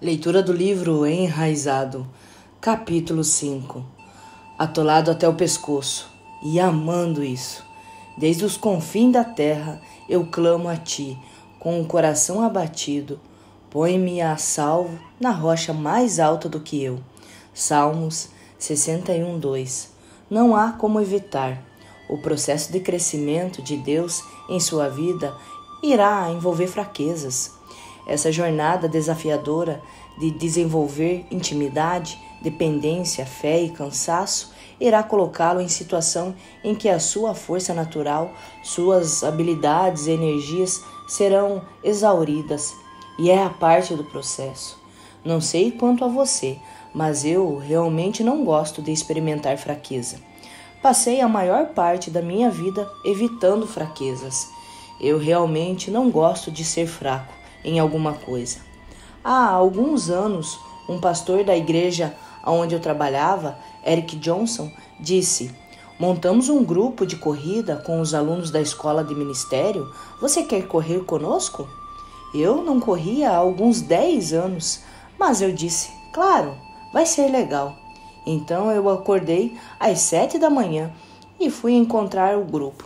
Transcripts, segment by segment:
Leitura do livro Enraizado, capítulo 5. Atolado até o pescoço, e amando isso, desde os confins da terra eu clamo a ti, com o coração abatido, põe-me a salvo na rocha mais alta do que eu. Salmos 61:2. Não há como evitar. O processo de crescimento de Deus em sua vida irá envolver fraquezas. Essa jornada desafiadora de desenvolver intimidade, dependência, fé e cansaço irá colocá-lo em situação em que a sua força natural, suas habilidades e energias serão exauridas, e é a parte do processo. Não sei quanto a você, mas eu realmente não gosto de experimentar fraqueza. Passei a maior parte da minha vida evitando fraquezas. Eu realmente não gosto de ser fraco em alguma coisa. Há alguns anos, um pastor da igreja onde eu trabalhava, Eric Johnson, disse: "Montamos um grupo de corrida com os alunos da escola de ministério. Você quer correr conosco?" Eu não corria há alguns 10 anos, mas eu disse: "Claro, vai ser legal." Então eu acordei às 7 da manhã e fui encontrar o grupo.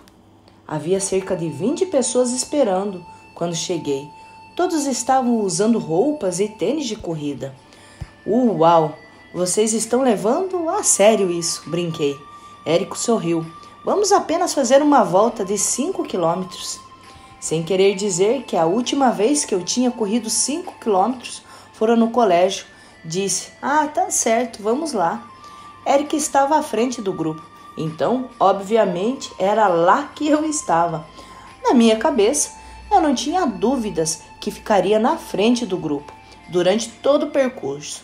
Havia cerca de 20 pessoas esperando quando cheguei. Todos estavam usando roupas e tênis de corrida. Uau! Vocês estão levando a sério isso, brinquei. Érico sorriu. Vamos apenas fazer uma volta de 5 quilômetros. Sem querer dizer que a última vez que eu tinha corrido 5 quilômetros fora no colégio, disse: tá certo, vamos lá. Érico estava à frente do grupo, então, obviamente, era lá que eu estava. Na minha cabeça, eu não tinha dúvidas que ficaria na frente do grupo durante todo o percurso.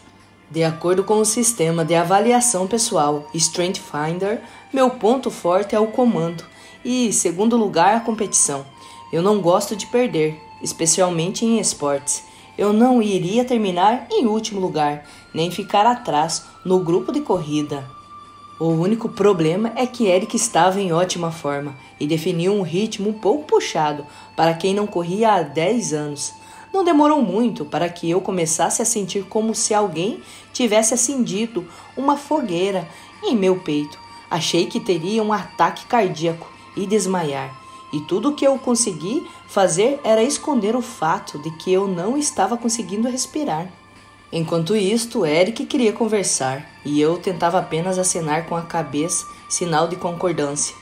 De acordo com o sistema de avaliação pessoal Strength Finder, meu ponto forte é o comando e, segundo lugar, a competição. Eu não gosto de perder, especialmente em esportes. Eu não iria terminar em último lugar, nem ficar atrás no grupo de corrida. O único problema é que Eric estava em ótima forma e definiu um ritmo um pouco puxado para quem não corria há 10 anos. Não demorou muito para que eu começasse a sentir como se alguém tivesse acendido uma fogueira em meu peito. Achei que teria um ataque cardíaco e desmaiar. E tudo o que eu consegui fazer era esconder o fato de que eu não estava conseguindo respirar. Enquanto isto, Eric queria conversar e eu tentava apenas acenar com a cabeça, sinal de concordância.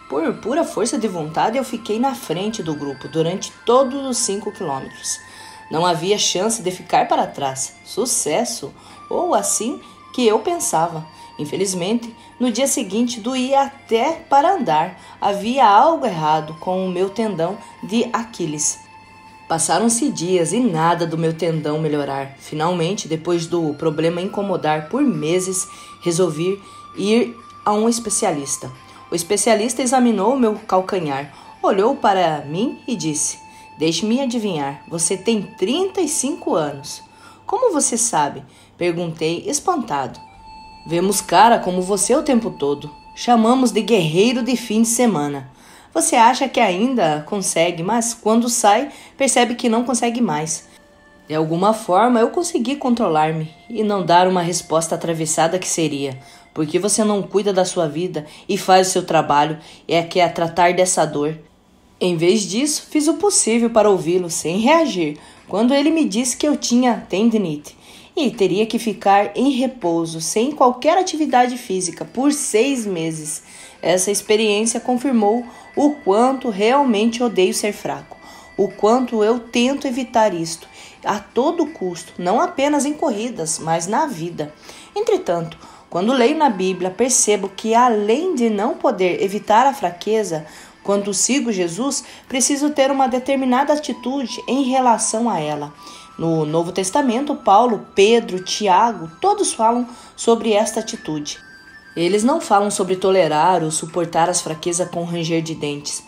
Por pura força de vontade, eu fiquei na frente do grupo durante todos os 5 quilômetros. Não havia chance de ficar para trás. Sucesso! Ou assim que eu pensava. Infelizmente, no dia seguinte doía até para andar. Havia algo errado com o meu tendão de Aquiles. Passaram-se dias e nada do meu tendão melhorar. Finalmente, depois do problema incomodar por meses, resolvi ir a um especialista. O especialista examinou o meu calcanhar, olhou para mim e disse: "Deixe-me adivinhar, você tem 35 anos. Como você sabe?" Perguntei, espantado. "Vemos cara como você o tempo todo. Chamamos de guerreiro de fim de semana. Você acha que ainda consegue, mas quando sai, percebe que não consegue mais. De alguma forma, eu consegui controlar-me e não dar uma resposta atravessada que seria: porque você não cuida da sua vida e faz o seu trabalho, que é tratar dessa dor." Em vez disso, fiz o possível para ouvi-lo sem reagir, quando ele me disse que eu tinha tendinite e teria que ficar em repouso, sem qualquer atividade física, por 6 meses. Essa experiência confirmou o quanto realmente odeio ser fraco, o quanto eu tento evitar isto a todo custo, não apenas em corridas, mas na vida. Entretanto, quando leio na Bíblia, percebo que além de não poder evitar a fraqueza, quando sigo Jesus, preciso ter uma determinada atitude em relação a ela. No Novo Testamento, Paulo, Pedro, Tiago, todos falam sobre esta atitude. Eles não falam sobre tolerar ou suportar as fraquezas com ranger de dentes.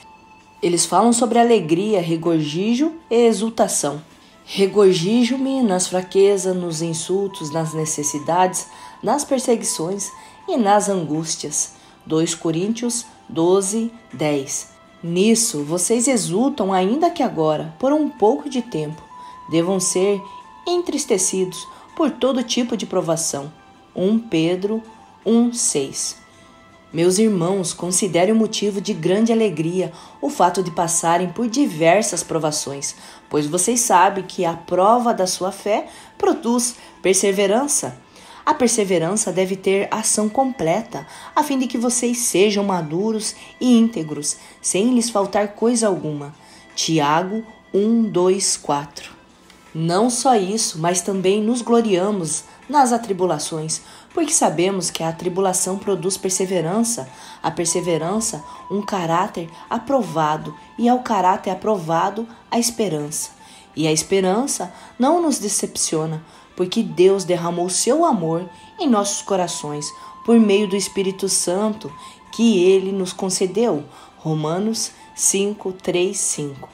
Eles falam sobre alegria, regoziju e exultação. Regozijo-me nas fraquezas, nos insultos, nas necessidades, nas perseguições e nas angústias. 2 Coríntios 12:10. Nisso vocês exultam ainda que agora, por um pouco de tempo, devam ser e entristecidos por todo tipo de provação. 1 Pedro 1:6. Meus irmãos, considerem um motivo de grande alegria o fato de passarem por diversas provações, pois vocês sabem que a prova da sua fé produz perseverança. A perseverança deve ter ação completa, a fim de que vocês sejam maduros e íntegros, sem lhes faltar coisa alguma. Tiago 1:2-4. Não só isso, mas também nos gloriamos nas atribulações, porque sabemos que a tribulação produz perseverança, a perseverança um caráter aprovado, e ao caráter aprovado a esperança. E a esperança não nos decepciona, porque Deus derramou seu amor em nossos corações por meio do Espírito Santo que Ele nos concedeu. Romanos 5:3-5.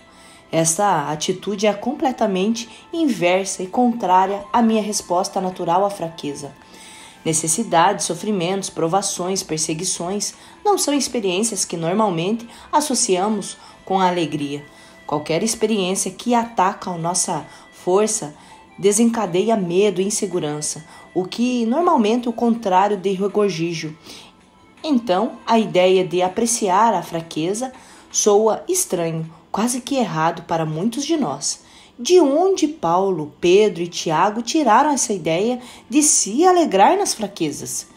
Esta atitude é completamente inversa e contrária à minha resposta natural à fraqueza. Necessidades, sofrimentos, provações, perseguições não são experiências que normalmente associamos com a alegria. Qualquer experiência que ataca a nossa força desencadeia medo e insegurança, o que normalmente é o contrário de regozijo. Então, a ideia de apreciar a fraqueza soa estranho, quase que errado para muitos de nós. De onde Paulo, Pedro e Tiago tiraram essa ideia de se alegrar nas fraquezas?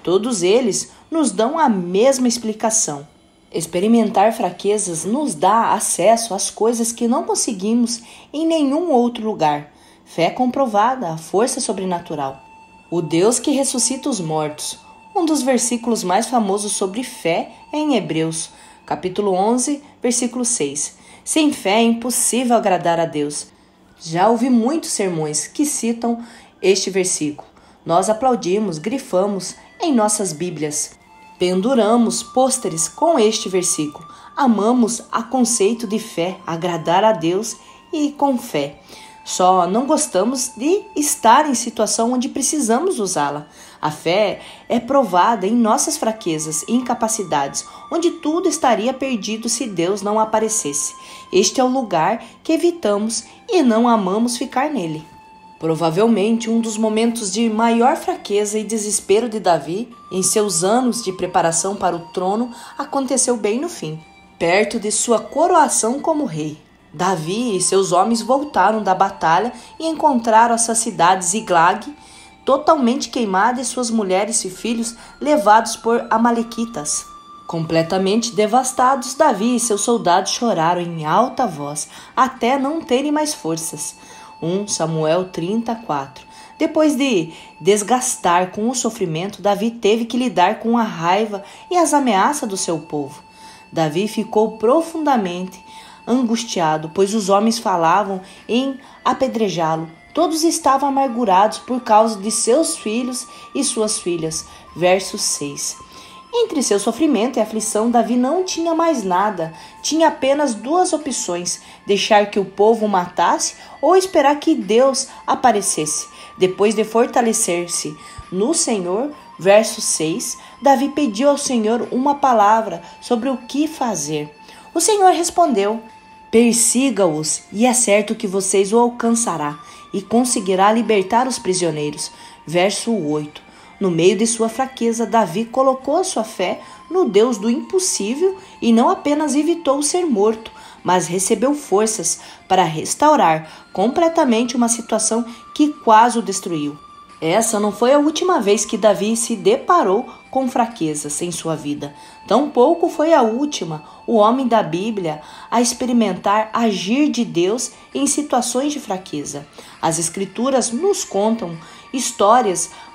Todos eles nos dão a mesma explicação. Experimentar fraquezas nos dá acesso às coisas que não conseguimos em nenhum outro lugar. Fé comprovada, a força sobrenatural. O Deus que ressuscita os mortos. Um dos versículos mais famosos sobre fé é em Hebreus, capítulo 11, versículo 6. Sem fé é impossível agradar a Deus. Já ouvi muitos sermões que citam este versículo. Nós aplaudimos, grifamos em nossas Bíblias. Penduramos pôsteres com este versículo. Amamos a conceito de fé, agradar a Deus e com fé. Só não gostamos de estar em situação onde precisamos usá-la. A fé é provada em nossas fraquezas e incapacidades, onde tudo estaria perdido se Deus não aparecesse. Este é o lugar que evitamos e não amamos ficar nele. Provavelmente um dos momentos de maior fraqueza e desespero de Davi, em seus anos de preparação para o trono, aconteceu bem no fim, perto de sua coroação como rei. Davi e seus homens voltaram da batalha e encontraram essa cidade Ziglag totalmente queimada e suas mulheres e filhos levados por amalequitas. Completamente devastados, Davi e seus soldados choraram em alta voz até não terem mais forças. 1 Samuel 30:4. Depois de desgastar com o sofrimento, Davi teve que lidar com a raiva e as ameaças do seu povo. Davi ficou profundamente angustiado, pois os homens falavam em apedrejá-lo. Todos estavam amargurados por causa de seus filhos e suas filhas. Verso 6. Entre seu sofrimento e aflição, Davi não tinha mais nada. Tinha apenas duas opções: deixar que o povo o matasse ou esperar que Deus aparecesse. Depois de fortalecer-se no Senhor, verso 6, Davi pediu ao Senhor uma palavra sobre o que fazer. O Senhor respondeu: persiga-os, e é certo que vocês o alcançará, e conseguirá libertar os prisioneiros. Verso 8. No meio de sua fraqueza, Davi colocou a sua fé no Deus do impossível e não apenas evitou ser morto, mas recebeu forças para restaurar completamente uma situação que quase o destruiu. Essa não foi a última vez que Davi se deparou com fraquezas em sua vida. Tampouco foi a última, o homem da Bíblia, a experimentar agir de Deus em situações de fraqueza. As Escrituras nos contam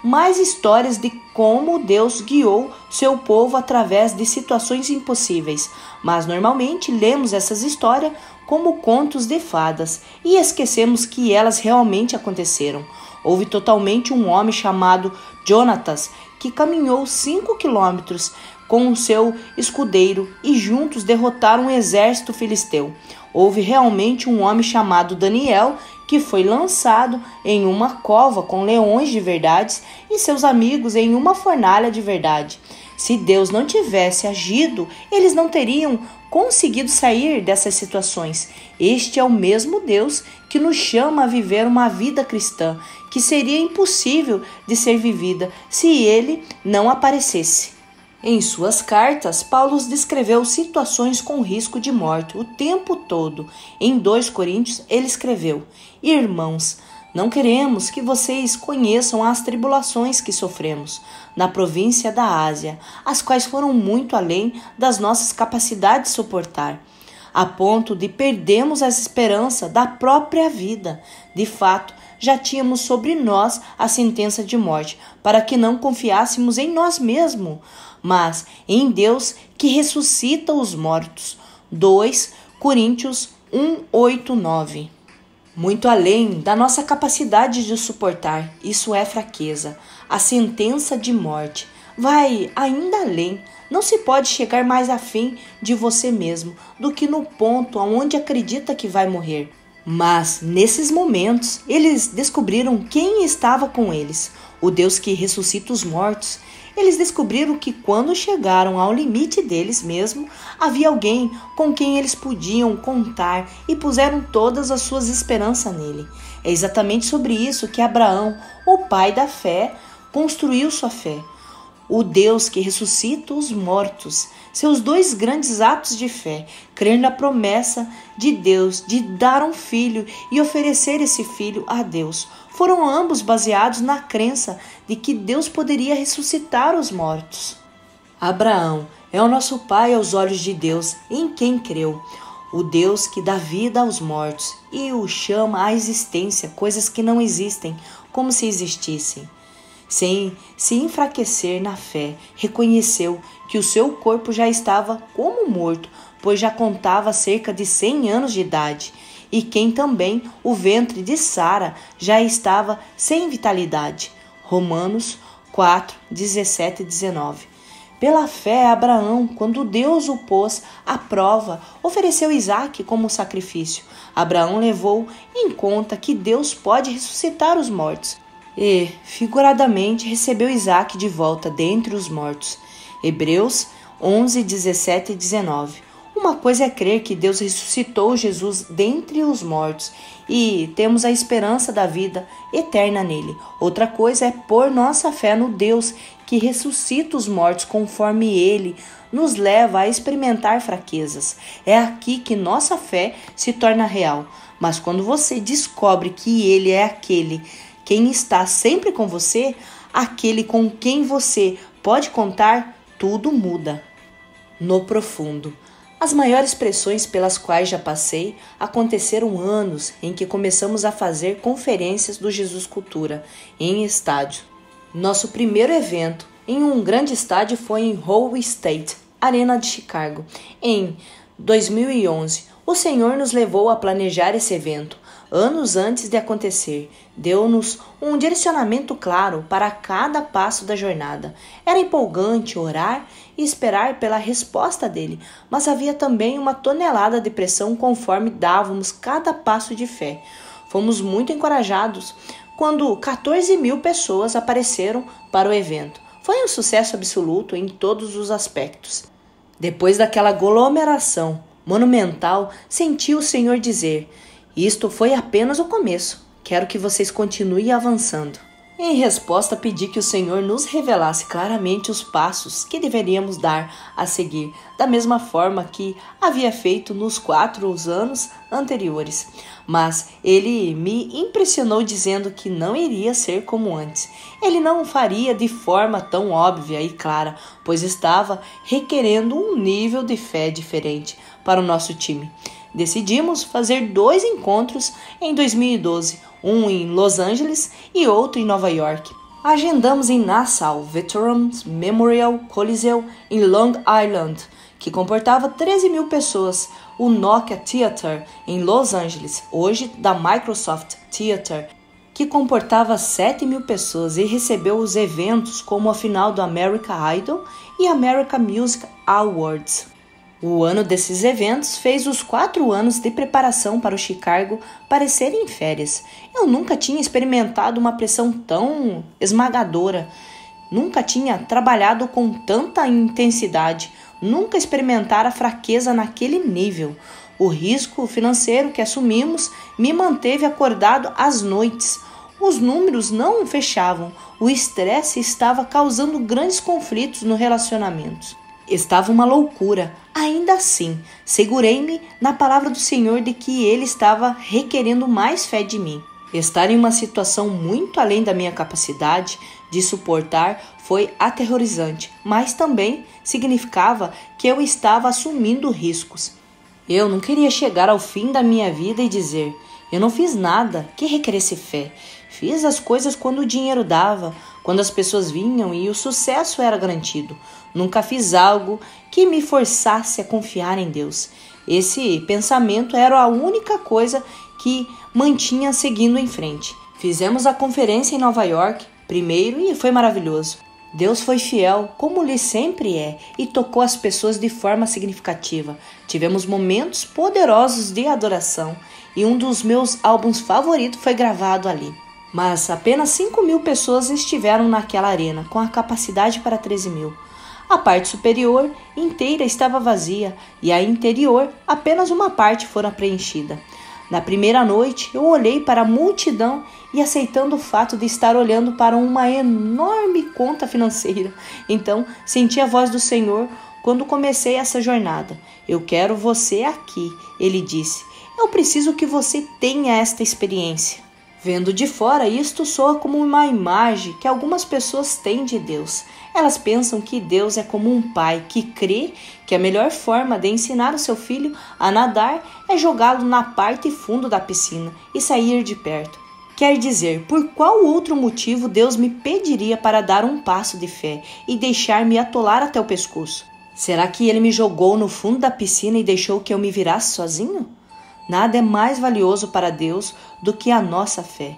mais histórias de como Deus guiou seu povo através de situações impossíveis. Mas normalmente lemos essas histórias como contos de fadas e esquecemos que elas realmente aconteceram. Houve totalmente um homem chamado Jonatas que caminhou 5 quilômetros com o seu escudeiro e juntos derrotaram um exército filisteu. Houve realmente um homem chamado Daniel que foi lançado em uma cova com leões de verdade e seus amigos em uma fornalha de verdade. Se Deus não tivesse agido, eles não teriam conseguido sair dessas situações. Este é o mesmo Deus que nos chama a viver uma vida cristã, que seria impossível de ser vivida se Ele não aparecesse. Em suas cartas, Paulo descreveu situações com risco de morte o tempo todo. Em 2 Coríntios, ele escreveu: Irmãos, não queremos que vocês conheçam as tribulações que sofremos na província da Ásia, as quais foram muito além das nossas capacidades de suportar, a ponto de perdermos a esperança da própria vida. De fato, já tínhamos sobre nós a sentença de morte, para que não confiássemos em nós mesmos, mas em Deus que ressuscita os mortos. 2 Coríntios 1:8-9. Muito além da nossa capacidade de suportar, isso é fraqueza. A sentença de morte vai ainda além. Não se pode chegar mais afim de você mesmo do que no ponto aonde acredita que vai morrer. Mas, nesses momentos, eles descobriram quem estava com eles, o Deus que ressuscita os mortos. Eles descobriram que quando chegaram ao limite deles mesmos, havia alguém com quem eles podiam contar e puseram todas as suas esperanças nele. É exatamente sobre isso que Abraão, o pai da fé, construiu sua fé. O Deus que ressuscita os mortos. Seus 2 grandes atos de fé: crer na promessa de Deus de dar um filho e oferecer esse filho a Deus, foram ambos baseados na crença de que Deus poderia ressuscitar os mortos. Abraão é o nosso pai aos olhos de Deus, em quem creu. O Deus que dá vida aos mortos e o chama à existência coisas que não existem, como se existissem. Sem se enfraquecer na fé, reconheceu que o seu corpo já estava como morto, pois já contava cerca de 100 anos de idade, e quem também o ventre de Sara já estava sem vitalidade. Romanos 4, 17 e 19. Pela fé, Abraão, quando Deus o pôs à prova, ofereceu Isaque como sacrifício. Abraão levou em conta que Deus pode ressuscitar os mortos e, figuradamente, recebeu Isaque de volta dentre os mortos. Hebreus 11, 17 e 19. Uma coisa é crer que Deus ressuscitou Jesus dentre os mortos e temos a esperança da vida eterna nele. Outra coisa é pôr nossa fé no Deus que ressuscita os mortos conforme ele nos leva a experimentar fraquezas. É aqui que nossa fé se torna real. Mas quando você descobre que ele é aquele quem está sempre com você, aquele com quem você pode contar, tudo muda. No profundo. As maiores pressões pelas quais já passei aconteceram anos em que começamos a fazer conferências do Jesus Cultura em estádio. Nosso primeiro evento em um grande estádio foi em Ohio State, Arena de Chicago, em 2011. O Senhor nos levou a planejar esse evento anos antes de acontecer. Deu-nos um direcionamento claro para cada passo da jornada. Era empolgante orar e esperar pela resposta dele, mas havia também uma tonelada de pressão conforme dávamos cada passo de fé. Fomos muito encorajados quando 14.000 pessoas apareceram para o evento. Foi um sucesso absoluto em todos os aspectos. Depois daquela aglomeração monumental, senti o Senhor dizer: isto foi apenas o começo. Quero que vocês continuem avançando. Em resposta, pedi que o Senhor nos revelasse claramente os passos que deveríamos dar a seguir, da mesma forma que havia feito nos 4 anos anteriores. Mas ele me impressionou dizendo que não iria ser como antes. Ele não o faria de forma tão óbvia e clara, pois estava requerendo um nível de fé diferente para o nosso time. Decidimos fazer 2 encontros em 2012, um em Los Angeles e outro em Nova York. Agendamos em Nassau Veterans Memorial Coliseum em Long Island, que comportava 13.000 pessoas, o Nokia Theater em Los Angeles, hoje da Microsoft Theater, que comportava 7.000 pessoas e recebeu os eventos como a final do American Idol e American Music Awards. O ano desses eventos fez os 4 anos de preparação para o Chicago parecerem férias. Eu nunca tinha experimentado uma pressão tão esmagadora. Nunca tinha trabalhado com tanta intensidade, nunca experimentara fraqueza naquele nível. O risco financeiro que assumimos me manteve acordado às noites. Os números não fechavam, o estresse estava causando grandes conflitos no relacionamento. Estava uma loucura. Ainda assim, segurei-me na palavra do Senhor de que Ele estava requerendo mais fé de mim. Estar em uma situação muito além da minha capacidade de suportar foi aterrorizante, mas também significava que eu estava assumindo riscos. Eu não queria chegar ao fim da minha vida e dizer: eu não fiz nada que requeresse fé. Fiz as coisas quando o dinheiro dava, quando as pessoas vinham e o sucesso era garantido. Nunca fiz algo que me forçasse a confiar em Deus. Esse pensamento era a única coisa que mantinha seguindo em frente. Fizemos a conferência em Nova York primeiro e foi maravilhoso. Deus foi fiel, como Ele sempre é, e tocou as pessoas de forma significativa. Tivemos momentos poderosos de adoração e um dos meus álbuns favoritos foi gravado ali. Mas apenas 5.000 pessoas estiveram naquela arena, com a capacidade para 13.000. A parte superior inteira estava vazia e a interior apenas uma parte fora preenchida. Na primeira noite, eu olhei para a multidão e aceitando o fato de estar olhando para uma enorme conta financeira. Então, senti a voz do Senhor quando comecei essa jornada. Eu quero você aqui, Ele disse. Eu preciso que você tenha esta experiência. Vendo de fora, isto soa como uma imagem que algumas pessoas têm de Deus. Elas pensam que Deus é como um pai que crê que a melhor forma de ensinar o seu filho a nadar é jogá-lo na parte fundo da piscina e sair de perto. Quer dizer, por qual outro motivo Deus me pediria para dar um passo de fé e deixar-me atolar até o pescoço? Será que Ele me jogou no fundo da piscina e deixou que eu me virasse sozinho? Nada é mais valioso para Deus do que a nossa fé.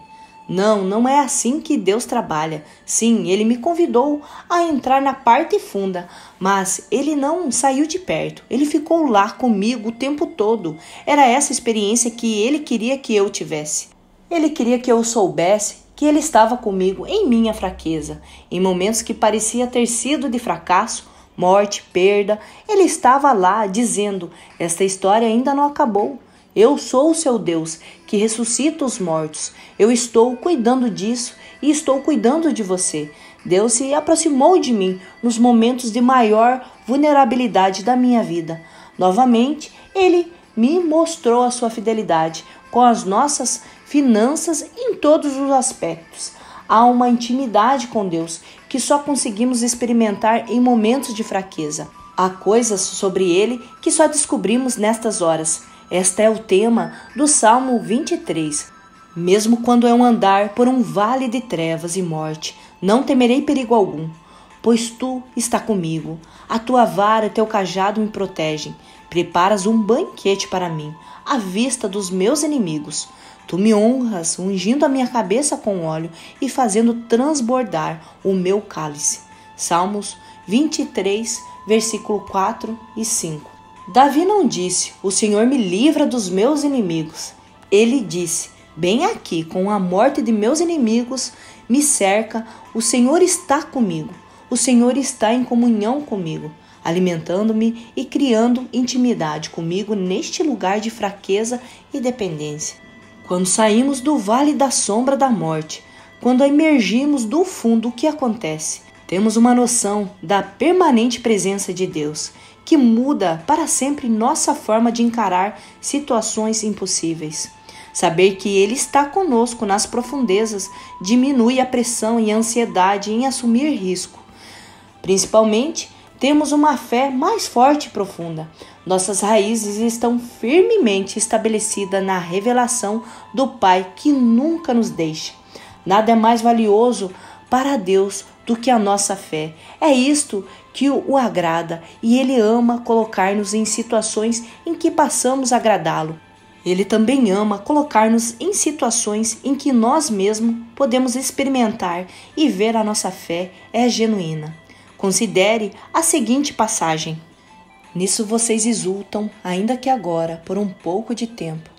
Não é assim que Deus trabalha. Sim, Ele me convidou a entrar na parte funda, mas Ele não saiu de perto. Ele ficou lá comigo o tempo todo. Era essa experiência que Ele queria que eu tivesse. Ele queria que eu soubesse que Ele estava comigo em minha fraqueza. Em momentos que parecia ter sido de fracasso, morte, perda, Ele estava lá dizendo: esta história ainda não acabou. Eu sou o seu Deus, que ressuscita os mortos. Eu estou cuidando disso e estou cuidando de você. Deus se aproximou de mim nos momentos de maior vulnerabilidade da minha vida. Novamente, Ele me mostrou a sua fidelidade com as nossas finanças em todos os aspectos. Há uma intimidade com Deus que só conseguimos experimentar em momentos de fraqueza. Há coisas sobre Ele que só descobrimos nestas horas. Este é o tema do Salmo 23. Mesmo quando eu andar por um vale de trevas e morte, não temerei perigo algum, pois tu está comigo. A tua vara e teu cajado me protegem. Preparas um banquete para mim, à vista dos meus inimigos. Tu me honras, ungindo a minha cabeça com óleo e fazendo transbordar o meu cálice. Salmos 23, versículo 4 e 5. Davi não disse: o Senhor me livra dos meus inimigos. Ele disse: bem aqui, com a morte de meus inimigos me cerca, o Senhor está comigo. O Senhor está em comunhão comigo, alimentando-me e criando intimidade comigo neste lugar de fraqueza e dependência. Quando saímos do vale da sombra da morte, quando emergimos do fundo, o que acontece? Temos uma noção da permanente presença de Deus, que muda para sempre nossa forma de encarar situações impossíveis. Saber que Ele está conosco nas profundezas diminui a pressão e a ansiedade em assumir risco. Principalmente, temos uma fé mais forte e profunda. Nossas raízes estão firmemente estabelecidas na revelação do Pai que nunca nos deixa. Nada é mais valioso para Deus do que a nossa fé. É isto que o agrada e Ele ama colocar-nos em situações em que passamos a agradá-lo. Ele também ama colocar-nos em situações em que nós mesmos podemos experimentar e ver a nossa fé é genuína. Considere a seguinte passagem. Nisso vocês exultam, ainda que agora, por um pouco de tempo,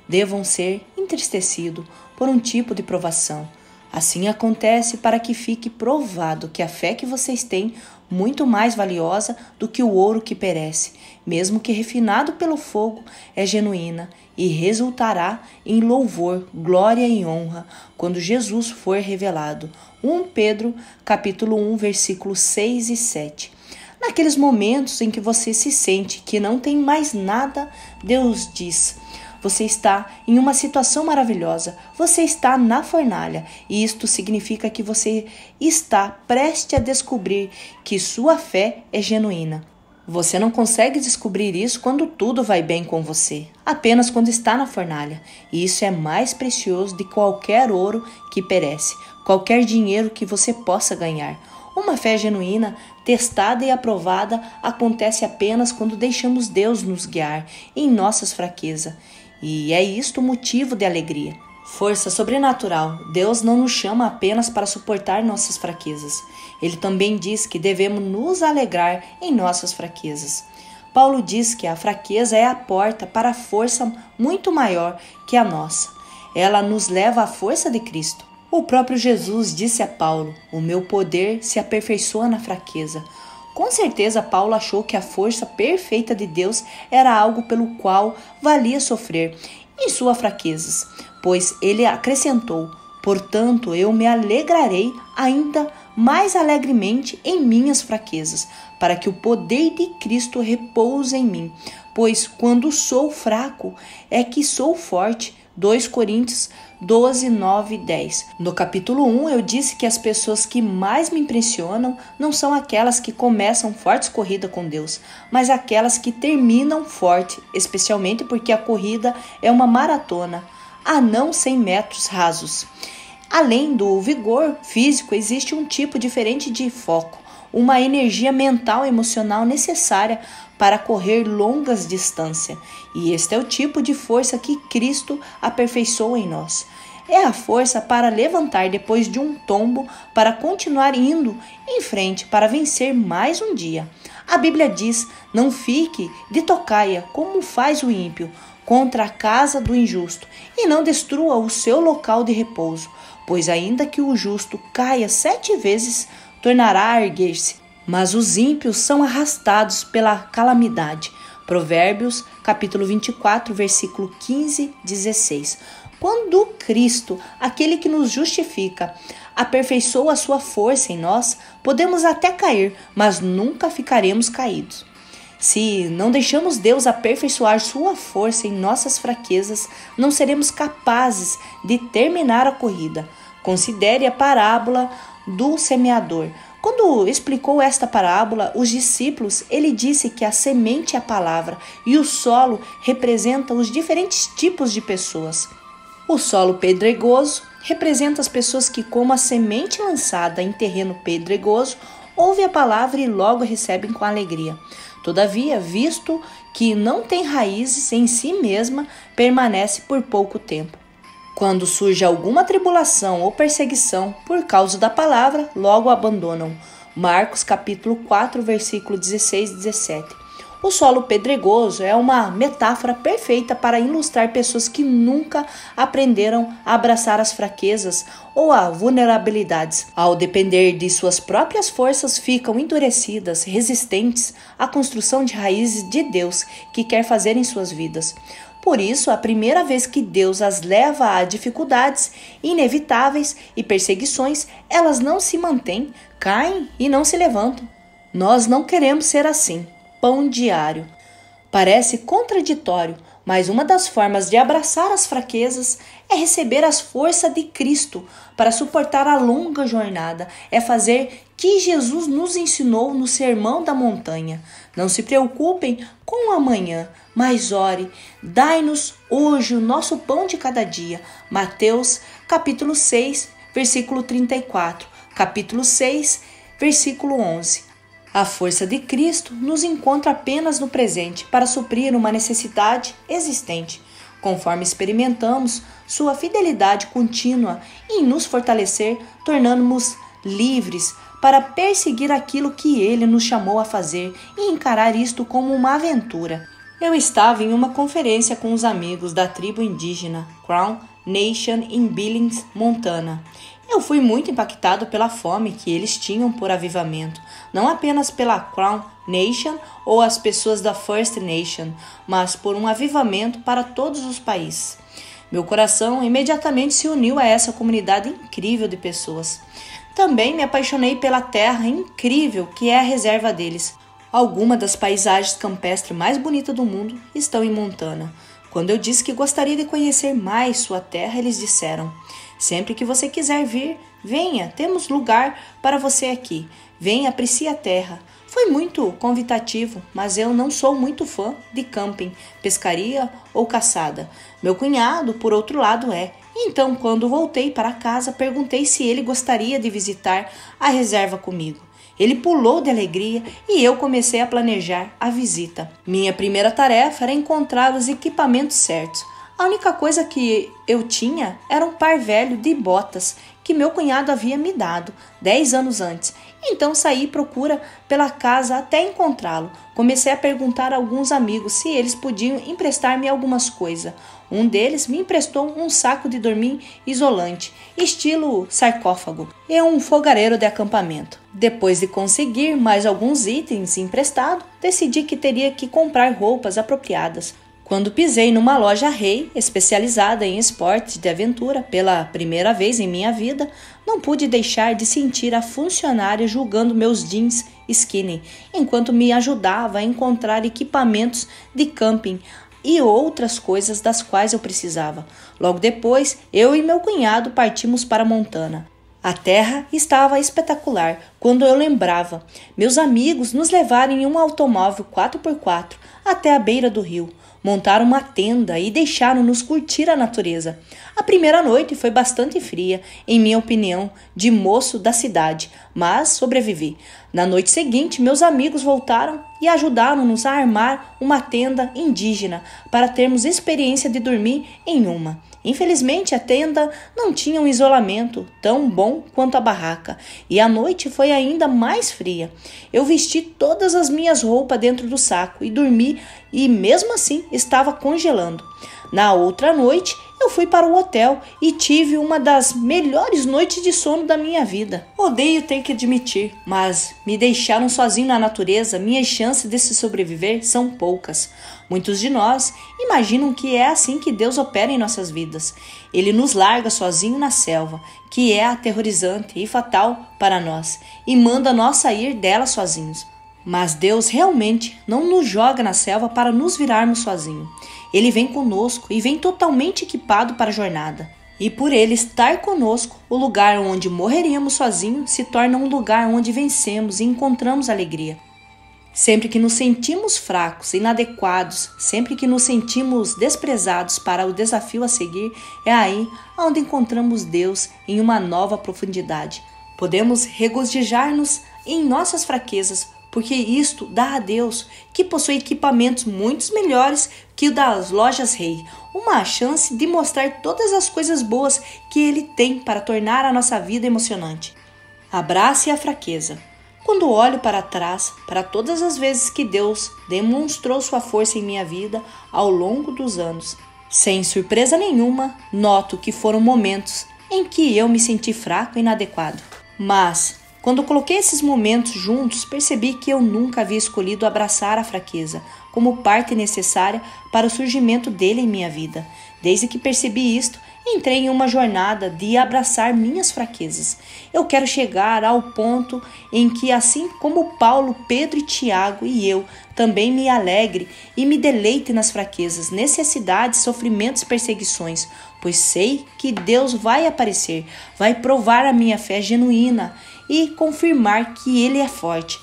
devam ser entristecidos por um tipo de provação, Assim acontece para que fique provado que a fé que vocês têm muito mais valiosa do que o ouro que perece, mesmo que refinado pelo fogo, é genuína e resultará em louvor, glória e honra quando Jesus for revelado. 1 Pedro, capítulo 1, versículos 6 e 7. Naqueles momentos em que você se sente que não tem mais nada, Deus diz: você está em uma situação maravilhosa, você está na fornalha, e isto significa que você está prestes a descobrir que sua fé é genuína. Você não consegue descobrir isso quando tudo vai bem com você, apenas quando está na fornalha, e isso é mais precioso de qualquer ouro que perece, qualquer dinheiro que você possa ganhar. Uma fé genuína, testada e aprovada, acontece apenas quando deixamos Deus nos guiar em nossas fraquezas. E é isto o motivo de alegria. Força sobrenatural. Deus não nos chama apenas para suportar nossas fraquezas. Ele também diz que devemos nos alegrar em nossas fraquezas. Paulo diz que a fraqueza é a porta para a força muito maior que a nossa. Ela nos leva à força de Cristo. O próprio Jesus disse a Paulo: o meu poder se aperfeiçoa na fraqueza. Com certeza, Paulo achou que a força perfeita de Deus era algo pelo qual valia sofrer em suas fraquezas, pois ele acrescentou: portanto, eu me alegrarei ainda mais alegremente em minhas fraquezas, para que o poder de Cristo repouse em mim, pois quando sou fraco é que sou forte. 2 Coríntios 12, 9 e 10. No capítulo 1, eu disse que as pessoas que mais me impressionam não são aquelas que começam fortes corrida com Deus, mas aquelas que terminam forte, especialmente porque a corrida é uma maratona, a não 100 metros rasos. Além do vigor físico, existe um tipo diferente de foco, uma energia mental e emocional necessária para correr longas distâncias. E este é o tipo de força que Cristo aperfeiçoa em nós. É a força para levantar depois de um tombo, para continuar indo em frente, para vencer mais um dia. A Bíblia diz: não fique de tocaia, como faz o ímpio, contra a casa do injusto, e não destrua o seu local de repouso, pois ainda que o justo caia 7 vezes, tornará a erguer-se, mas os ímpios são arrastados pela calamidade. Provérbios, capítulo 24, versículo 15, 16. Quando Cristo, aquele que nos justifica, aperfeiçoa a sua força em nós, podemos até cair, mas nunca ficaremos caídos. Se não deixamos Deus aperfeiçoar sua força em nossas fraquezas, não seremos capazes de terminar a corrida. Considere a parábola do semeador. Quando explicou esta parábola, os discípulos, ele disse que a semente é a palavra e o solo representa os diferentes tipos de pessoas. O solo pedregoso representa as pessoas que, como a semente lançada em terreno pedregoso, ouvem a palavra e logo recebem com alegria. Todavia, visto que não tem raízes em si mesma, permanece por pouco tempo. Quando surge alguma tribulação ou perseguição por causa da palavra, logo abandonam. Marcos capítulo 4, versículo 16 e 17. O solo pedregoso é uma metáfora perfeita para ilustrar pessoas que nunca aprenderam a abraçar as fraquezas ou as vulnerabilidades. Ao depender de suas próprias forças, ficam endurecidas, resistentes à construção de raízes de Deus que quer fazer em suas vidas. Por isso, a primeira vez que Deus as leva a dificuldades inevitáveis e perseguições, elas não se mantêm, caem e não se levantam. Nós não queremos ser assim. Pão diário. Parece contraditório, mas uma das formas de abraçar as fraquezas é receber as forças de Cristo para suportar a longa jornada, é fazer que Jesus nos ensinou no Sermão da Montanha. Não se preocupem com o amanhã, mas ore, dai-nos hoje o nosso pão de cada dia. Mateus, capítulo 6, versículo 34, capítulo 6, versículo 11. A força de Cristo nos encontra apenas no presente para suprir uma necessidade existente, conforme experimentamos sua fidelidade contínua em nos fortalecer, tornando-nos livres para perseguir aquilo que Ele nos chamou a fazer e encarar isto como uma aventura. Eu estava em uma conferência com os amigos da tribo indígena Crown Nation em Billings, Montana. Eu fui muito impactado pela fome que eles tinham por avivamento, não apenas pela Crown Nation ou as pessoas da First Nation, mas por um avivamento para todos os países. Meu coração imediatamente se uniu a essa comunidade incrível de pessoas. Também me apaixonei pela terra incrível que é a reserva deles. Algumas das paisagens campestres mais bonitas do mundo estão em Montana. Quando eu disse que gostaria de conhecer mais sua terra, eles disseram: sempre que você quiser vir, venha, temos lugar para você aqui. Venha, aprecie a terra. Foi muito convidativo, mas eu não sou muito fã de camping, pescaria ou caçada. Meu cunhado, por outro lado, é. Então, quando voltei para casa, perguntei se ele gostaria de visitar a reserva comigo. Ele pulou de alegria e eu comecei a planejar a visita. Minha primeira tarefa era encontrar os equipamentos certos. A única coisa que eu tinha era um par velho de botas que meu cunhado havia me dado 10 anos antes. Então saí à procura pela casa até encontrá-lo. Comecei a perguntar a alguns amigos se eles podiam emprestar-me algumas coisas. Um deles me emprestou um saco de dormir isolante, estilo sarcófago, e um fogareiro de acampamento. Depois de conseguir mais alguns itens emprestados, decidi que teria que comprar roupas apropriadas. Quando pisei numa loja Rei, especializada em esportes de aventura, pela primeira vez em minha vida, não pude deixar de sentir a funcionária julgando meus jeans skinny, enquanto me ajudava a encontrar equipamentos de camping e outras coisas das quais eu precisava. Logo depois, eu e meu cunhado partimos para Montana. A terra estava espetacular quando eu lembrava meus amigos nos levaram em um automóvel 4x4 até a beira do rio. Montaram uma tenda e deixaram-nos curtir a natureza. A primeira noite foi bastante fria, em minha opinião, de moço da cidade, mas sobrevivi. Na noite seguinte, meus amigos voltaram e ajudaram-nos a armar uma tenda indígena para termos experiência de dormir em uma. Infelizmente, a tenda não tinha um isolamento tão bom quanto a barraca, e a noite foi ainda mais fria. Eu vesti todas as minhas roupas dentro do saco e dormi, e mesmo assim estava congelando. Na outra noite, eu fui para o hotel e tive uma das melhores noites de sono da minha vida. Odeio ter que admitir, mas me deixaram sozinho na natureza, minhas chances de se sobreviver são poucas. Muitos de nós imaginam que é assim que Deus opera em nossas vidas. Ele nos larga sozinho na selva, que é aterrorizante e fatal para nós, e manda nós sair dela sozinhos. Mas Deus realmente não nos joga na selva para nos virarmos sozinhos. Ele vem conosco e vem totalmente equipado para a jornada. E por ele estar conosco, o lugar onde morreríamos sozinhos se torna um lugar onde vencemos e encontramos alegria. Sempre que nos sentimos fracos, inadequados, sempre que nos sentimos desprezados para o desafio a seguir, é aí onde encontramos Deus em uma nova profundidade. Podemos regozijar-nos em nossas fraquezas, porque isto dá a Deus, que possui equipamentos muito melhores que o das lojas Rei, uma chance de mostrar todas as coisas boas que Ele tem para tornar a nossa vida emocionante. Abrace a fraqueza. Quando olho para trás, para todas as vezes que Deus demonstrou sua força em minha vida ao longo dos anos, sem surpresa nenhuma, noto que foram momentos em que eu me senti fraco e inadequado. Mas, quando coloquei esses momentos juntos, percebi que eu nunca havia escolhido abraçar a fraqueza como parte necessária para o surgimento dele em minha vida. Desde que percebi isto, entrei em uma jornada de abraçar minhas fraquezas. Eu quero chegar ao ponto em que, assim como Paulo, Pedro e Tiago e eu, também me alegre e me deleite nas fraquezas, necessidades, sofrimentos e perseguições, pois sei que Deus vai aparecer, vai provar a minha fé genuína e confirmar que Ele é forte.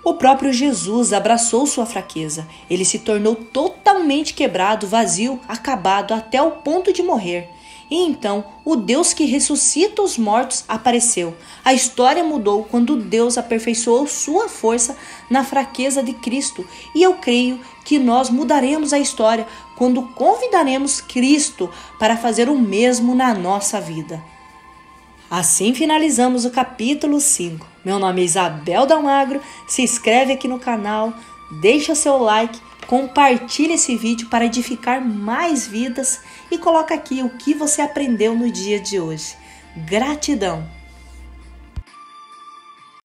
O próprio Jesus abraçou sua fraqueza. Ele se tornou totalmente quebrado, vazio, acabado, até o ponto de morrer. E então, o Deus que ressuscita os mortos apareceu. A história mudou quando Deus aperfeiçoou sua força na fraqueza de Cristo. E eu creio que nós mudaremos a história quando convidaremos Cristo para fazer o mesmo na nossa vida. Assim finalizamos o capítulo 5. Meu nome é Isabel Dalmagro, se inscreve aqui no canal, deixa seu like Compartilhe esse vídeo para edificar mais vidas e coloca aqui o que você aprendeu no dia de hoje. Gratidão!